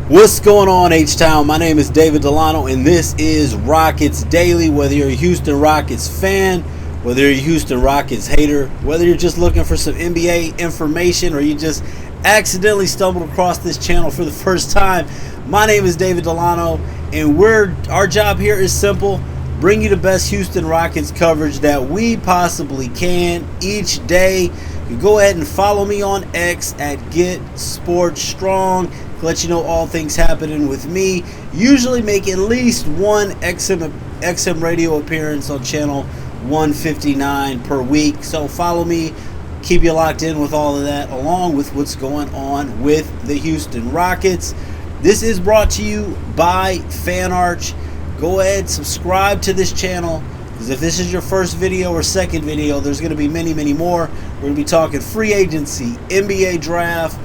What's going on, H-Town? My name is David Delano, and this is Rockets Daily. Whether you're a Houston Rockets fan, whether you're a Houston Rockets hater, whether you're just looking for some NBA information, or you just accidentally stumbled across this channel for the first time, my name is David Delano, and our job here is simple: bring you the best Houston Rockets coverage that we possibly can each day. You go ahead and follow me on X at GetSportsStrong. Let you know all things happening with me. Usually make at least one XM radio appearance on channel 159 per week. So follow me, keep you locked in with all of that, along with what's going on with the Houston Rockets. This is brought to you by FanArch. Go ahead, subscribe to this channel, because if this is your first video or second video, there's going to be many, many more. We're going to be talking free agency, NBA draft,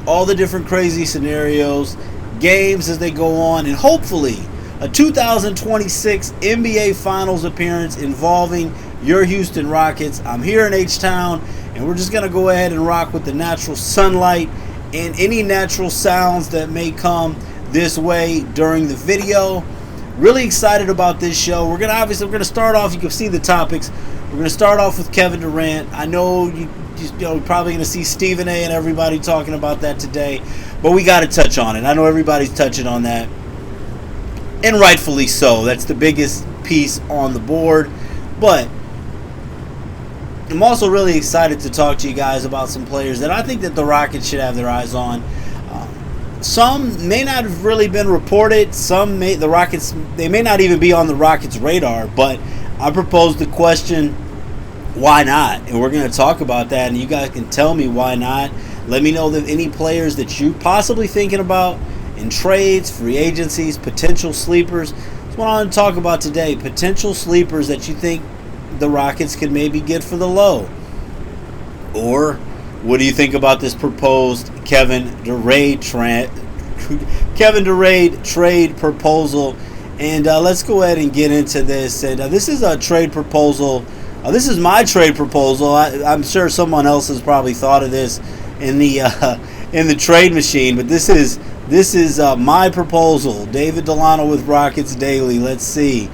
all the different crazy scenarios, games as they go on, and hopefully a 2026 NBA Finals appearance involving your Houston Rockets. I'm here in H-Town, and we're just going to go ahead and rock with the natural sunlight and any natural sounds that may come this way during the video. Really excited about this show. We're going to start off, you can see the topics. We're going to start off with Kevin Durant. I know you're probably going to see Stephen A. and everybody talking about that today, but we got to touch on it. I know everybody's touching on that, and rightfully so. That's the biggest piece on the board, but I'm also really excited to talk to you guys about some players that I think that the Rockets should have their eyes on. Some may not have really been reported. The Rockets may not even be on the Rockets' radar, but I proposed the question, why not? And we're going to talk about that, and you guys can tell me why not. Let me know that any players that you're possibly thinking about in trades, free agencies, potential sleepers. That's what I want to talk about today. Potential sleepers that you think the Rockets could maybe get for the low. Or what do you think about this proposed Kevin Durant trade proposal? And let's go ahead and get into this. And this is a trade proposal. This is my trade proposal. I'm sure someone else has probably thought of this in the trade machine, but this is my proposal. David Delano with Rockets Daily. Let's see.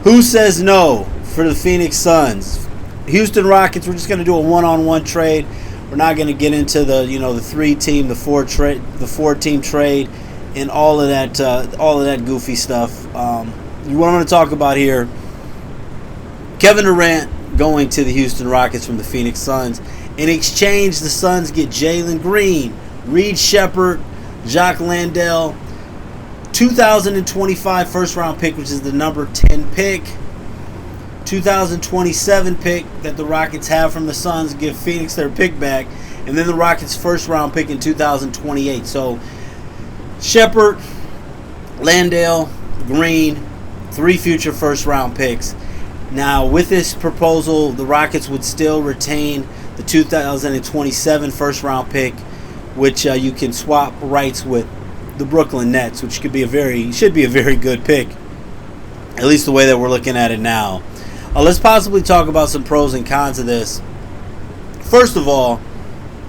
Who says no for the Phoenix Suns? Houston Rockets. We're just going to do a one-on-one trade. We're not going to get into the the four-team trade and all of that goofy stuff. What I'm going to talk about here: Kevin Durant going to the Houston Rockets from the Phoenix Suns. In exchange, the Suns get Jalen Green, Reed Shepherd, Jacques Landale, 2025 first-round pick, which is the number 10 pick, 2027 pick that the Rockets have from the Suns, give Phoenix their pick back, and then the Rockets' first-round pick in 2028. So Shepherd, Landale, Green, 3 future first-round picks. Now, with this proposal, the Rockets would still retain the 2027 first-round pick, which you can swap rights with the Brooklyn Nets, which should be a very good pick, at least the way that we're looking at it now. Let's possibly talk about some pros and cons of this. First of all,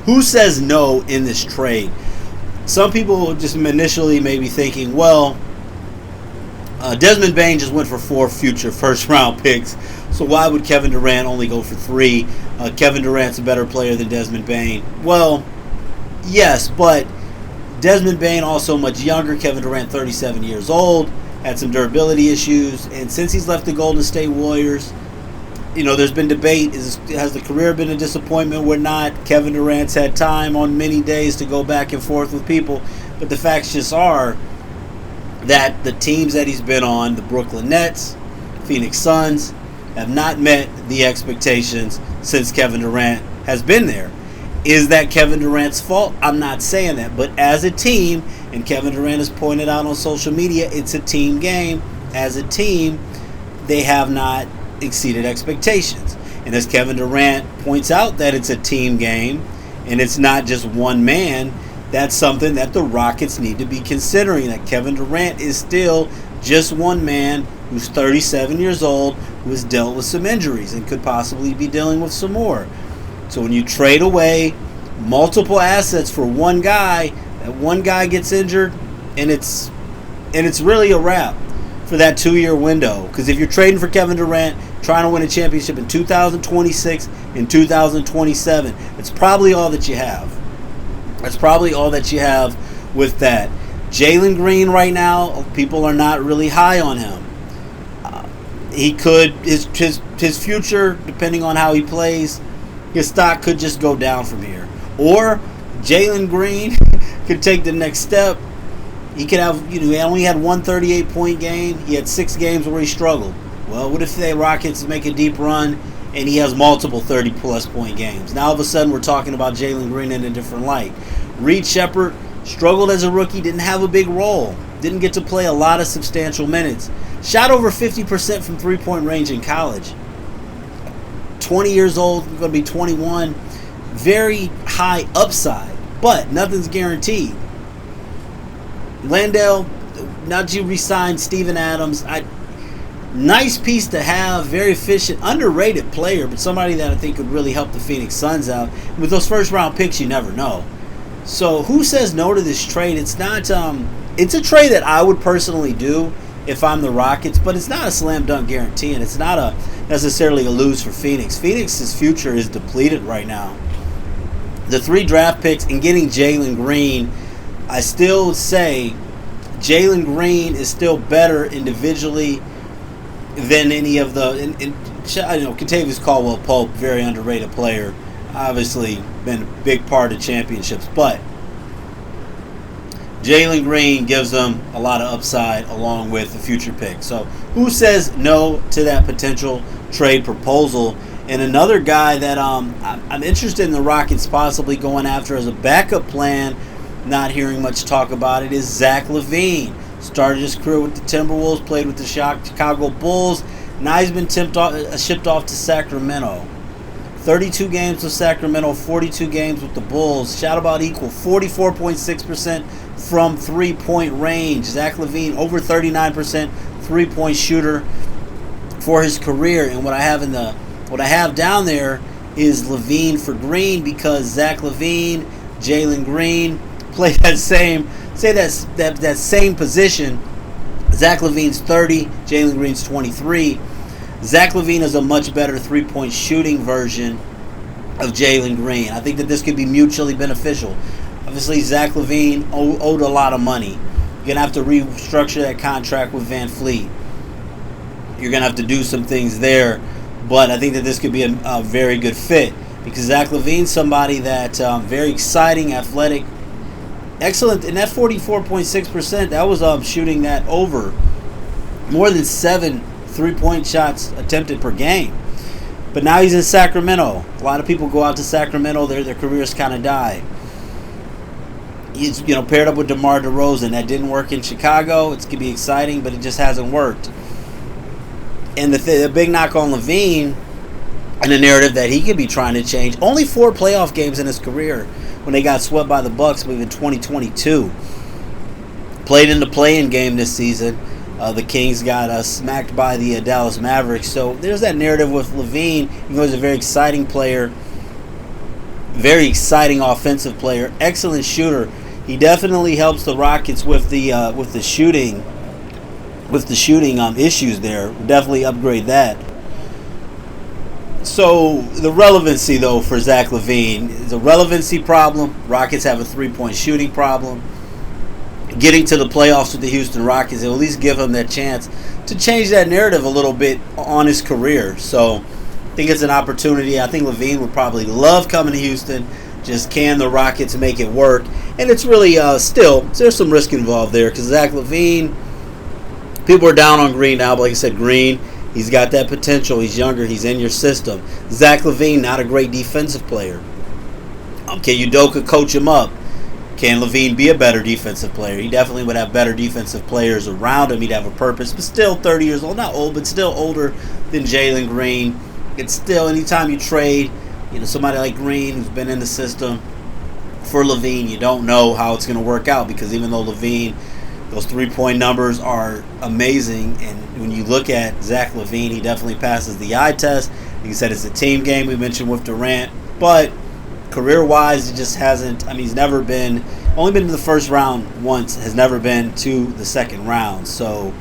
who says no in this trade? Some people just initially may be thinking, well, Desmond Bane just went for 4 future first-round picks, so why would Kevin Durant only go for 3? Kevin Durant's a better player than Desmond Bane. Well, yes, but Desmond Bane also much younger. Kevin Durant, 37 years old, had some durability issues, and since he's left the Golden State Warriors, there's been debate. Has the career been a disappointment or not? Kevin Durant's had time on many days to go back and forth with people, but the facts just are that the teams that he's been on, the Brooklyn Nets, Phoenix Suns, have not met the expectations since Kevin Durant has been there. Is that Kevin Durant's fault? I'm not saying that, but as a team, and Kevin Durant has pointed out on social media, it's a team game. As a team, they have not exceeded expectations. And as Kevin Durant points out that it's a team game and it's not just one man, that's something that the Rockets need to be considering, that Kevin Durant is still just one man who's 37 years old, who has dealt with some injuries and could possibly be dealing with some more. So when you trade away multiple assets for one guy, that one guy gets injured, and it's really a wrap for that 2-year window. Because if you're trading for Kevin Durant, trying to win a championship in 2026 and 2027, it's probably all that you have. That's probably all that you have with that. Jalen Green right now, people are not really high on him. He could his future, depending on how he plays, his stock could just go down from here. Or Jalen Green could take the next step. He could have, he only had one 38-point game. He had 6 games where he struggled. Well, what if the Rockets make a deep run and he has multiple 30-plus point games? Now all of a sudden we're talking about Jalen Green in a different light. Reed Shepherd struggled as a rookie, didn't have a big role, didn't get to play a lot of substantial minutes. Shot over 50% from three-point range in college. 20 years old, going to be 21. Very high upside, but nothing's guaranteed. Landale, now that you re-signed Steven Adams, nice piece to have, very efficient, underrated player, but somebody that I think could really help the Phoenix Suns out. With those first-round picks, you never know. So who says no to this trade? It's not. It's a trade that I would personally do if I'm the Rockets, but it's not a slam dunk guarantee, and it's not necessarily a lose for Phoenix. Phoenix's future is depleted right now. The 3 draft picks and getting Jalen Green, I still say Jalen Green is still better individually than any of the. Kentavious Caldwell-Pope, very underrated player, obviously been a big part of championships, but Jalen Green gives them a lot of upside along with the future pick. So who says no to that potential trade proposal? And another guy that I'm interested in the Rockets possibly going after as a backup plan, not hearing much talk about it, is Zach LaVine. Started his career with the Timberwolves, played with the Chicago Bulls. Now he's been shipped off to Sacramento. 32 games with Sacramento, 42 games with the Bulls. Shot about equal, 44.6% from three-point range. Zach LaVine, over 39% three-point shooter for his career. And what I have down there is LaVine for Green, because Zach LaVine, Jalen Green play that same position. Zach LaVine's 30, Jalen Green's 23. Zach LaVine is a much better three-point shooting version of Jalen Green. I think that this could be mutually beneficial. Obviously, Zach LaVine owed a lot of money. You're going to have to restructure that contract with Van Fleet. You're going to have to do some things there. But I think that this could be a very good fit, because Zach LaVine's somebody that very exciting, athletic, excellent. And that 44.6%, that was shooting that over more than 7 3-point shots attempted per game. But now he's in Sacramento. A lot of people go out to Sacramento, their careers kind of die. He's paired up with DeMar DeRozan. That didn't work in Chicago. It's going to be exciting, but it just hasn't worked. And the big knock on LaVine, and the narrative that he could be trying to change, only 4 playoff games in his career when they got swept by the Bucks, I believe in 2022. Played in the play-in game this season. The Kings got smacked by the Dallas Mavericks. So there's that narrative with LaVine. He was a very exciting player, very exciting offensive player, excellent shooter. He definitely helps the Rockets with the shooting issues there. Definitely upgrade that. So the relevancy, though, for Zach LaVine is a relevancy problem. Rockets have a 3-point shooting problem. Getting to the playoffs with the Houston Rockets, it'll at least give him that chance to change that narrative a little bit on his career. So I think it's an opportunity. I think LaVine would probably love coming to Houston. Just can the Rockets make it work? And it's really still, there's some risk involved there, because Zach LaVine, people are down on Green now, but like I said, Green, he's got that potential. He's younger. He's in your system. Zach LaVine, not a great defensive player. Can Udoka coach him up? Can LaVine be a better defensive player? He definitely would have better defensive players around him. He'd have a purpose, but still 30 years old. Not old, but still older than Jalen Green. It's still, anytime you trade, somebody like Green who's been in the system for LaVine, you don't know how it's going to work out, because even though LaVine, those 3-point numbers are amazing, and when you look at Zach LaVine, he definitely passes the eye test. Like you said, it's a team game. We mentioned with Durant, but Career-wise, it just hasn't. I mean, he's never been. Only been to the first round once. Has never been to the second round. So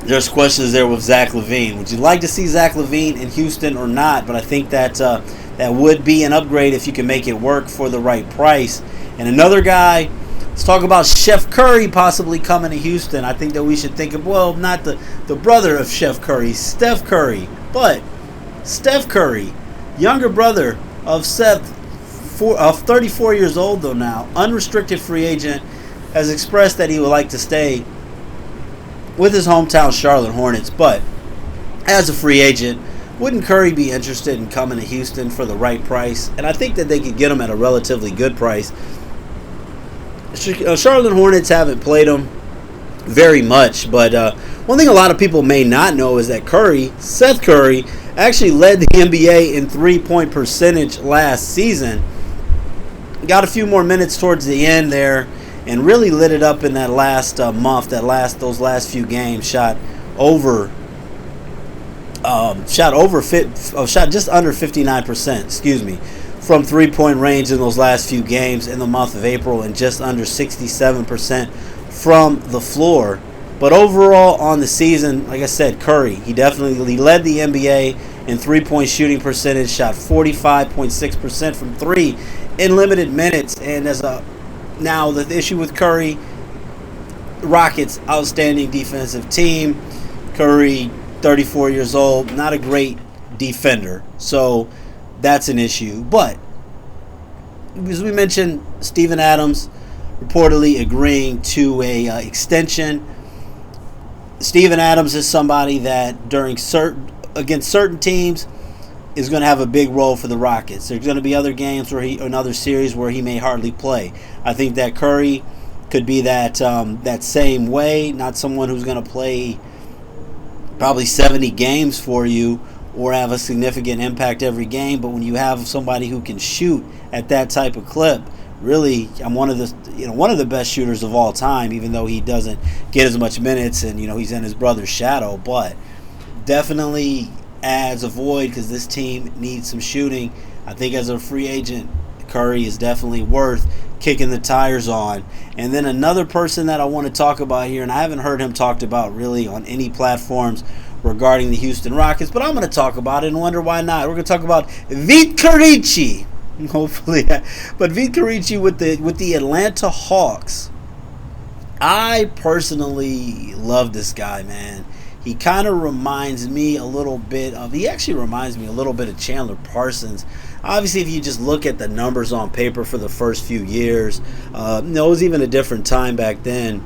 there's questions there with Zach LaVine. Would you like to see Zach LaVine in Houston or not? But I think that that would be an upgrade if you can make it work for the right price. And another guy. Let's talk about Steph Curry possibly coming to Houston. I think that we should think of, well, not the brother of Steph Curry, Steph Curry, but Steph Curry, younger brother of Seth, 34 years old though now, unrestricted free agent, has expressed that he would like to stay with his hometown Charlotte Hornets. But as a free agent, wouldn't Curry be interested in coming to Houston for the right price? And I think that they could get him at a relatively good price. Charlotte Hornets haven't played him very much, but one thing a lot of people may not know is that Seth Curry, actually led the NBA in three-point percentage last season. Got a few more minutes towards the end there, and really lit it up in that last month. Those last few games, shot just under 59%. Excuse me. From three-point range in those last few games in the month of April, and just under 67% from the floor. But overall on the season, like I said, Curry, he definitely led the NBA in three-point shooting percentage, shot 45.6% from three in limited minutes. And now the issue with Curry, Rockets, outstanding defensive team. Curry, 34 years old, not a great defender. So that's an issue. But as we mentioned, Steven Adams reportedly agreeing to a extension. Steven Adams is somebody that against certain teams is going to have a big role for the Rockets. There's going to be other games another series where he may hardly play. I think that Curry could be that same way. Not someone who's going to play probably 70 games for you or have a significant impact every game, but when you have somebody who can shoot at that type of clip, really, I'm one of the best shooters of all time, even though he doesn't get as much minutes and he's in his brother's shadow, but definitely adds a void because this team needs some shooting. I think as a free agent, Curry is definitely worth kicking the tires on. And then another person that I want to talk about here, and I haven't heard him talked about really on any platforms regarding the Houston Rockets, but I'm going to talk about it and wonder why not. We're going to talk about Vit Krejci. Hopefully, but Vit Krejci with the Atlanta Hawks. I personally love this guy, man. He kind of reminds me a little bit of Chandler Parsons. Obviously, if you just look at the numbers on paper for the first few years, it was even a different time back then.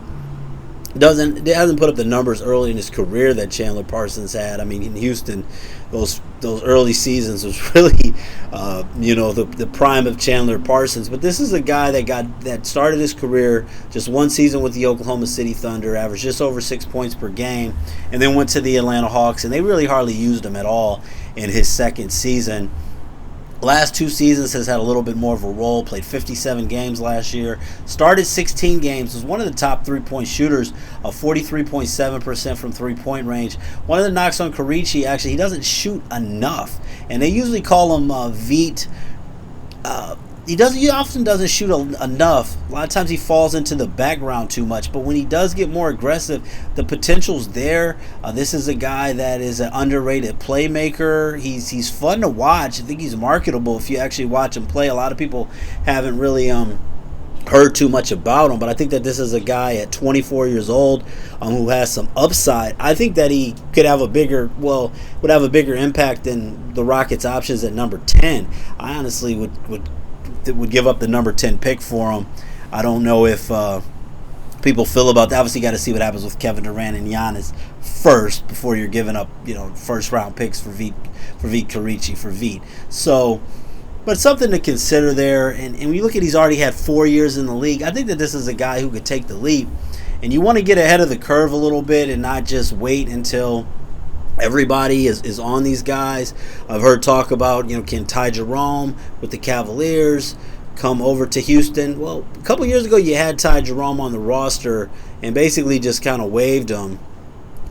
Hasn't put up the numbers early in his career that Chandler Parsons had. I mean, in Houston, those early seasons was really, the prime of Chandler Parsons. But this is a guy that started his career just one season with the Oklahoma City Thunder, averaged just over 6 points per game, and then went to the Atlanta Hawks, and they really hardly used him at all in his second season. Last two seasons has had a little bit more of a role, played 57 games last year, started 16 games, was one of the top three-point shooters, 43.7% from three-point range. One of the knocks on Krejci, actually, he doesn't shoot enough, and they usually call him Vit. He often doesn't shoot enough. A lot of times he falls into the background too much. But when he does get more aggressive, the potential's there. This is a guy that is an underrated playmaker. He's fun to watch. I think he's marketable if you actually watch him play. A lot of people haven't really heard too much about him, but I think that this is a guy at 24 years old who has some upside. I think that he could have would have a bigger impact than the Rockets' options at number 10. I honestly would give up the number 10 pick for him. I don't know if people feel about that. Obviously, you got to see what happens with Kevin Durant and Giannis first before you're giving up, first round picks for Vit Krejci. So, but something to consider there. And when you look at, he's already had 4 years in the league. I think that this is a guy who could take the leap. And you want to get ahead of the curve a little bit and not just wait until everybody is on these guys. I've heard talk about, can Ty Jerome with the Cavaliers come over to Houston? Well, a couple years ago you had Ty Jerome on the roster and basically just kind of waived him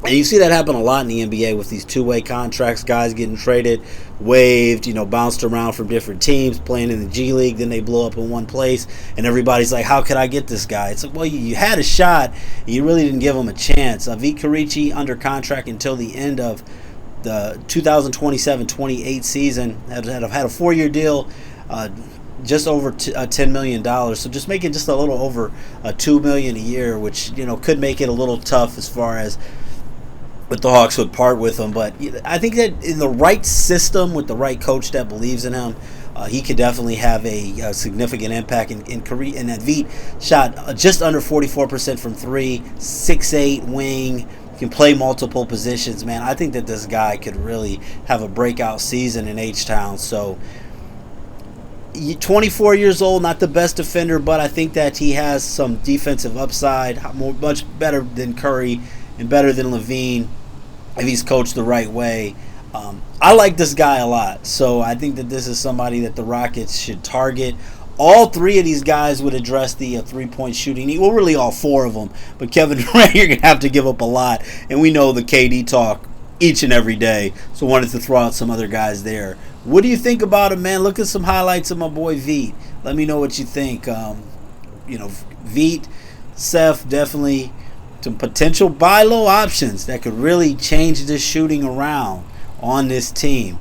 And you see that happen a lot in the NBA with these two-way contracts, guys getting traded, waived, bounced around from different teams, playing in the G League, then they blow up in one place, and everybody's like, how could I get this guy? It's like, well, you had a shot, and you really didn't give him a chance. Vit Karici under contract until the end of the 2027-28 season, had a 4-year deal, just over $10 million. So just making just a little over $2 million a year, which could make it a little tough as far as but the Hawks would part with him. But I think that in the right system with the right coach that believes in him, he could definitely have a significant impact in Korea. And that Vit shot just under 44% from three, 6'8" wing, can play multiple positions. Man, I think that this guy could really have a breakout season in H-Town. So 24 years old, not the best defender, but I think that he has some defensive upside, much better than Curry and better than Levine if he's coached the right way. I like this guy a lot, so I think that this is somebody that the Rockets should target. All three of these guys would address the three-point shooting. Well, really all four of them, but Kevin Durant, you're going to have to give up a lot, and we know the KD talk each and every day, so wanted to throw out some other guys there. What do you think about him, man? Look at some highlights of my boy Vit. Let me know what you think. Vit, Steph, definitely some potential buy low options that could really change this shooting around on this team.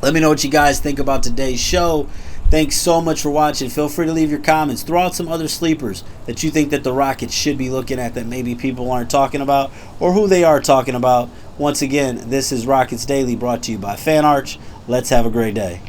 Let me know what you guys think about today's show. Thanks so much for watching. Feel free to leave your comments. Throw out some other sleepers that you think that the Rockets should be looking at that maybe people aren't talking about, or who they are talking about. Once again, this is Rockets Daily, brought to you by FanArch. Let's have a great day.